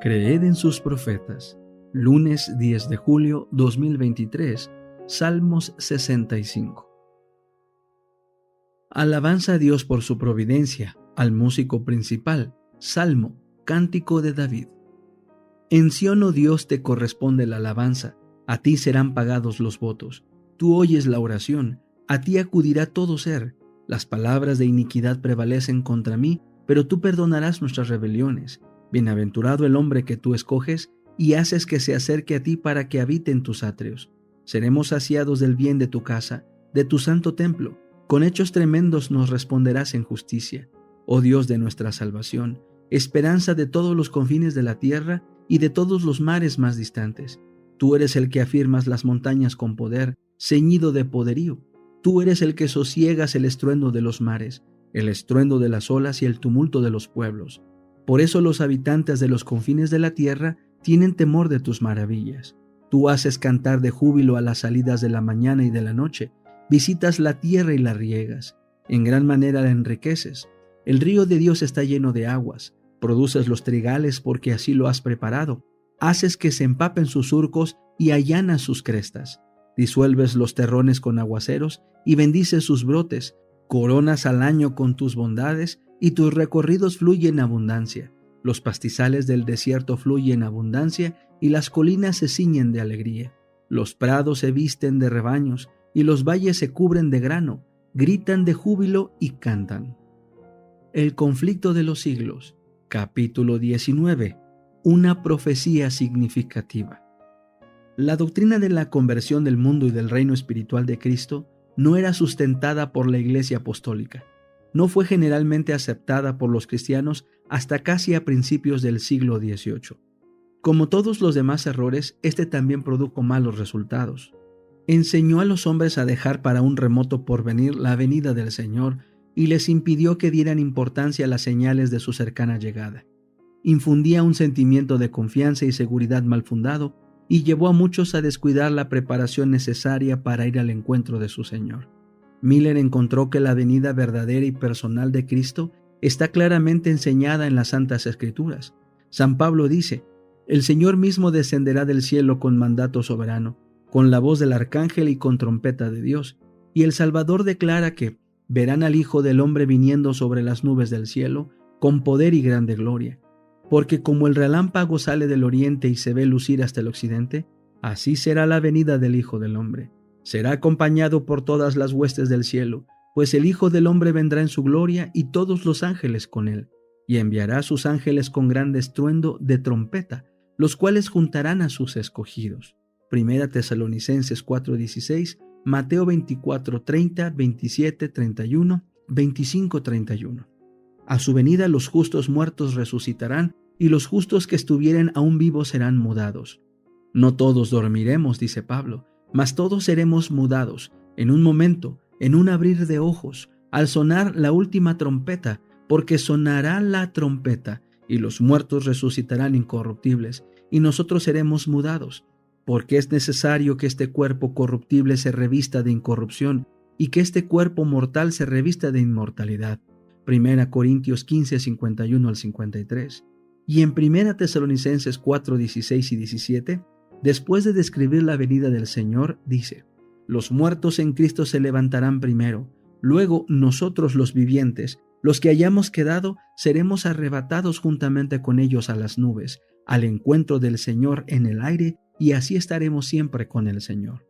Creed en sus profetas. Lunes 10 de julio 2023, Salmos 65. Alabanza a Dios por su providencia, al músico principal, Salmo, cántico de David. En Sión, oh Dios, te corresponde la alabanza, a ti serán pagados los votos. Tú oyes la oración, a ti acudirá todo ser. Las palabras de iniquidad prevalecen contra mí, pero tú perdonarás nuestras rebeliones. Bienaventurado el hombre que tú escoges y haces que se acerque a ti para que habite en tus atrios. Seremos saciados del bien de tu casa, de tu santo templo. Con hechos tremendos nos responderás en justicia. Oh Dios de nuestra salvación, esperanza de todos los confines de la tierra y de todos los mares más distantes. Tú eres el que afirmas las montañas con poder, ceñido de poderío. Tú eres el que sosiegas el estruendo de los mares, el estruendo de las olas y el tumulto de los pueblos. Por eso los habitantes de los confines de la tierra tienen temor de tus maravillas. Tú haces cantar de júbilo a las salidas de la mañana y de la noche. Visitas la tierra y la riegas. En gran manera la enriqueces. El río de Dios está lleno de aguas. Produces los trigales porque así lo has preparado. Haces que se empapen sus surcos y allanas sus crestas. Disuelves los terrones con aguaceros y bendices sus brotes. Coronas al año con tus bondades y tus recorridos fluyen en abundancia. Los pastizales del desierto fluyen en abundancia y las colinas se ciñen de alegría. Los prados se visten de rebaños y los valles se cubren de grano. Gritan de júbilo y cantan. El conflicto de los siglos, capítulo 19. Una profecía significativa. La doctrina de la conversión del mundo y del reino espiritual de Cristo no era sustentada por la Iglesia apostólica. No fue generalmente aceptada por los cristianos hasta casi a principios del siglo XVIII. Como todos los demás errores, este también produjo malos resultados. Enseñó a los hombres a dejar para un remoto porvenir la venida del Señor y les impidió que dieran importancia a las señales de su cercana llegada. Infundía un sentimiento de confianza y seguridad mal fundado y llevó a muchos a descuidar la preparación necesaria para ir al encuentro de su Señor. Miller encontró que la venida verdadera y personal de Cristo está claramente enseñada en las Santas Escrituras. San Pablo dice: el Señor mismo descenderá del cielo con mandato soberano, con la voz del arcángel y con trompeta de Dios. Y el Salvador declara que verán al Hijo del Hombre viniendo sobre las nubes del cielo, con poder y grande gloria. Porque como el relámpago sale del oriente y se ve lucir hasta el occidente, así será la venida del Hijo del Hombre. Será acompañado por todas las huestes del cielo, pues el Hijo del Hombre vendrá en su gloria y todos los ángeles con él, y enviará a sus ángeles con gran estruendo de trompeta, los cuales juntarán a sus escogidos. Primera Tesalonicenses 4:16, Mateo 24:30, 27, 31, 25, 31. A su venida los justos muertos resucitarán, y los justos que estuvieren aún vivos serán mudados. No todos dormiremos, dice Pablo, mas todos seremos mudados, en un momento, en un abrir de ojos, al sonar la última trompeta, porque sonará la trompeta, y los muertos resucitarán incorruptibles, y nosotros seremos mudados, porque es necesario que este cuerpo corruptible se revista de incorrupción, y que este cuerpo mortal se revista de inmortalidad. 1 Corintios 15, 51 al 53. Y en 1 Tesalonicenses 4, 16 y 17, después de describir la venida del Señor, dice: los muertos en Cristo se levantarán primero, luego nosotros los vivientes, los que hayamos quedado, seremos arrebatados juntamente con ellos a las nubes, al encuentro del Señor en el aire, y así estaremos siempre con el Señor.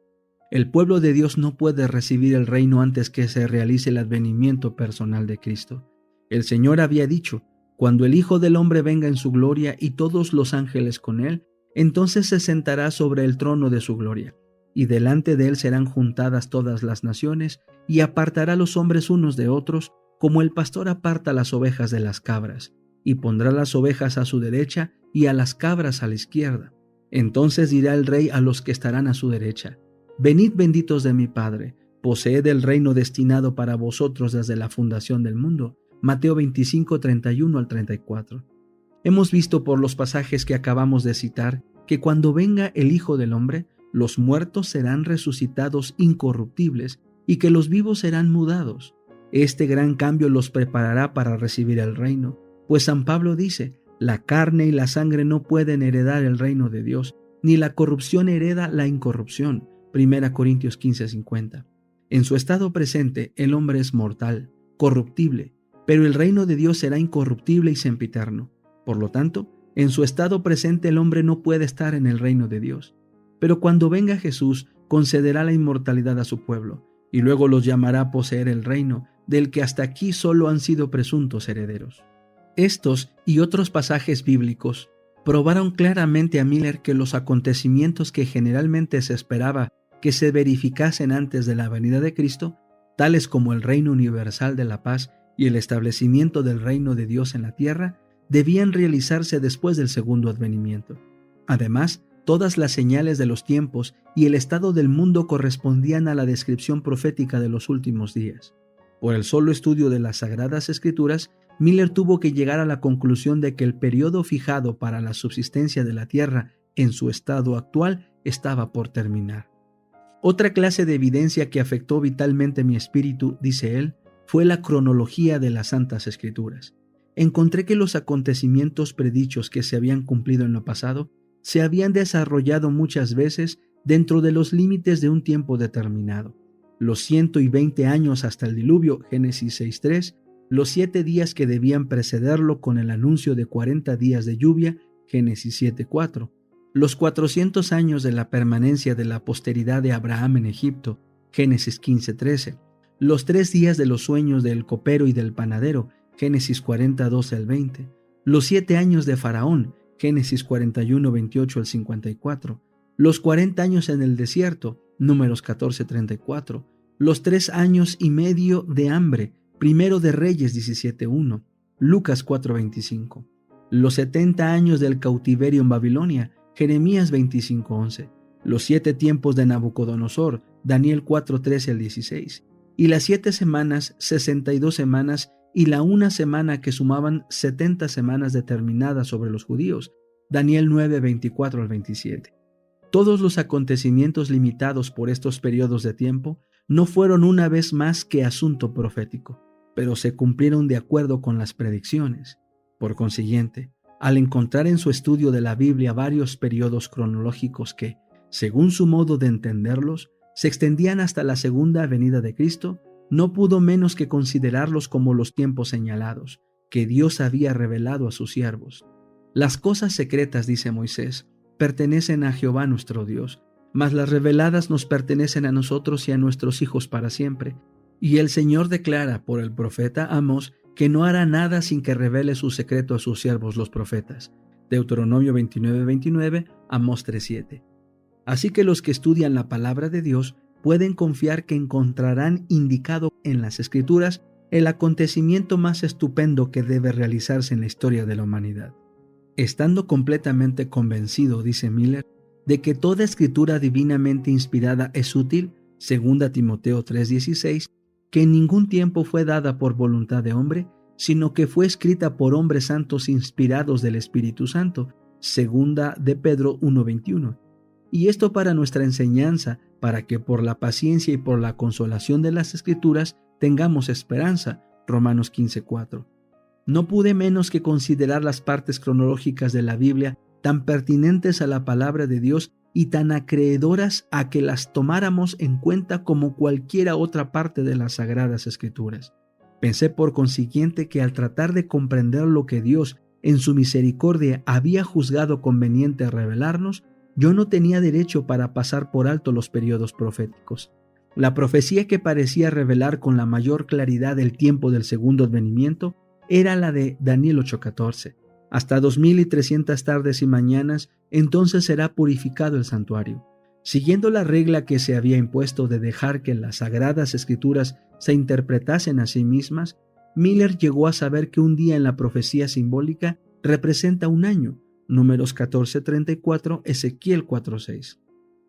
El pueblo de Dios no puede recibir el reino antes que se realice el advenimiento personal de Cristo. El Señor había dicho: cuando el Hijo del Hombre venga en su gloria y todos los ángeles con él, entonces se sentará sobre el trono de su gloria, y delante de él serán juntadas todas las naciones, y apartará los hombres unos de otros, como el pastor aparta las ovejas de las cabras, y pondrá las ovejas a su derecha y a las cabras a la izquierda. Entonces dirá el Rey a los que estarán a su derecha: venid benditos de mi Padre, poseed el reino destinado para vosotros desde la fundación del mundo. Mateo 25, 31 al 34. Hemos visto por los pasajes que acabamos de citar que cuando venga el Hijo del Hombre, los muertos serán resucitados incorruptibles y que los vivos serán mudados. Este gran cambio los preparará para recibir el reino, pues San Pablo dice: La carne y la sangre no pueden heredar el reino de Dios, ni la corrupción hereda la incorrupción. 1 Corintios 15:50. En su estado presente, el hombre es mortal, corruptible, pero el reino de Dios será incorruptible y sempiterno. Por lo tanto, en su estado presente el hombre no puede estar en el reino de Dios. Pero cuando venga Jesús, concederá la inmortalidad a su pueblo, y luego los llamará a poseer el reino, del que hasta aquí solo han sido presuntos herederos. Estos y otros pasajes bíblicos probaron claramente a Miller que los acontecimientos que generalmente se esperaba que se verificasen antes de la venida de Cristo, tales como el reino universal de la paz y el establecimiento del reino de Dios en la tierra, debían realizarse después del segundo advenimiento. Además, todas las señales de los tiempos y el estado del mundo correspondían a la descripción profética de los últimos días. Por el solo estudio de las Sagradas Escrituras, Miller tuvo que llegar a la conclusión de que el periodo fijado para la subsistencia de la tierra en su estado actual estaba por terminar. Otra clase de evidencia que afectó vitalmente mi espíritu, dice él, fue la cronología de las Santas Escrituras. Encontré que los acontecimientos predichos que se habían cumplido en lo pasado se habían desarrollado muchas veces dentro de los límites de un tiempo determinado. Los 120 años hasta el diluvio, Génesis 6:3, los 7 días que debían precederlo con el anuncio de 40 días de lluvia, Génesis 7:4, los 400 años de la permanencia de la posteridad de Abraham en Egipto, Génesis 15:13, los 3 días de los sueños del copero y del panadero, Génesis 40:12 al 20, los 7 años de Faraón, Génesis 41:28 al 54, los 40 años en el desierto, Números 14:34, los 3 años y medio de hambre, Primero de Reyes 17:1, Lucas 4:25, los 70 años del cautiverio en Babilonia, Jeremías 25:11, los 7 tiempos de Nabucodonosor, Daniel 4:13 al 16, y las 7 semanas, 62 semanas, y la una semana que sumaban 70 semanas determinadas sobre los judíos, Daniel 9:24 al 27. Todos los acontecimientos limitados por estos periodos de tiempo no fueron una vez más que asunto profético, pero se cumplieron de acuerdo con las predicciones. Por consiguiente, al encontrar en su estudio de la Biblia varios periodos cronológicos que, según su modo de entenderlos, se extendían hasta la segunda venida de Cristo, no pudo menos que considerarlos como los tiempos señalados, que Dios había revelado a sus siervos. Las cosas secretas, dice Moisés, pertenecen a Jehová nuestro Dios, mas las reveladas nos pertenecen a nosotros y a nuestros hijos para siempre. Y el Señor declara por el profeta Amós que no hará nada sin que revele su secreto a sus siervos los profetas. Deuteronomio 29:29, Amós 3:7. Así que los que estudian la palabra de Dios pueden confiar que encontrarán indicado en las Escrituras el acontecimiento más estupendo que debe realizarse en la historia de la humanidad. Estando completamente convencido, dice Miller, de que toda escritura divinamente inspirada es útil, 2 Timoteo 3:16, que en ningún tiempo fue dada por voluntad de hombre, sino que fue escrita por hombres santos inspirados del Espíritu Santo, 2 de Pedro 1:21. Y esto para nuestra enseñanza, para que por la paciencia y por la consolación de las Escrituras tengamos esperanza, Romanos 15:4. No pude menos que considerar las partes cronológicas de la Biblia tan pertinentes a la palabra de Dios y tan acreedoras a que las tomáramos en cuenta como cualquiera otra parte de las Sagradas Escrituras. Pensé por consiguiente que al tratar de comprender lo que Dios, en su misericordia, había juzgado conveniente revelarnos, yo no tenía derecho para pasar por alto los periodos proféticos. La profecía que parecía revelar con la mayor claridad el tiempo del segundo advenimiento era la de Daniel 8:14. Hasta 2300 tardes y mañanas, entonces será purificado el santuario. Siguiendo la regla que se había impuesto de dejar que las Sagradas Escrituras se interpretasen a sí mismas, Miller llegó a saber que un día en la profecía simbólica representa un año, Números 14:34, Ezequiel 4:6.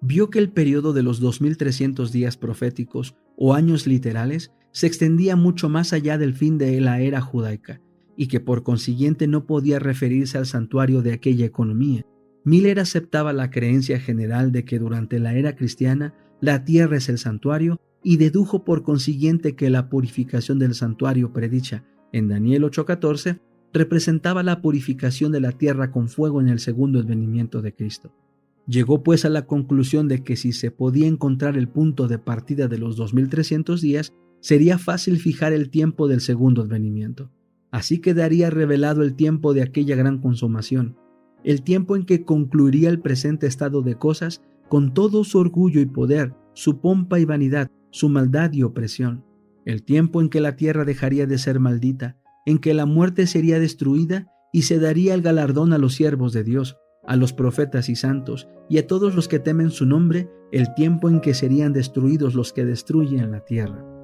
Vio que el periodo de los 2300 días proféticos o años literales se extendía mucho más allá del fin de la era judaica y que por consiguiente no podía referirse al santuario de aquella economía. Miller aceptaba la creencia general de que durante la era cristiana la tierra es el santuario y dedujo por consiguiente que la purificación del santuario predicha en Daniel 8:14 representaba la purificación de la tierra con fuego en el segundo advenimiento de Cristo. Llegó pues a la conclusión de que si se podía encontrar el punto de partida de los 2300 días, sería fácil fijar el tiempo del segundo advenimiento. Así quedaría revelado el tiempo de aquella gran consumación, el tiempo en que concluiría el presente estado de cosas con todo su orgullo y poder, su pompa y vanidad, su maldad y opresión, el tiempo en que la tierra dejaría de ser maldita, en que la muerte sería destruida y se daría el galardón a los siervos de Dios, a los profetas y santos, y a todos los que temen su nombre, el tiempo en que serían destruidos los que destruyen la tierra.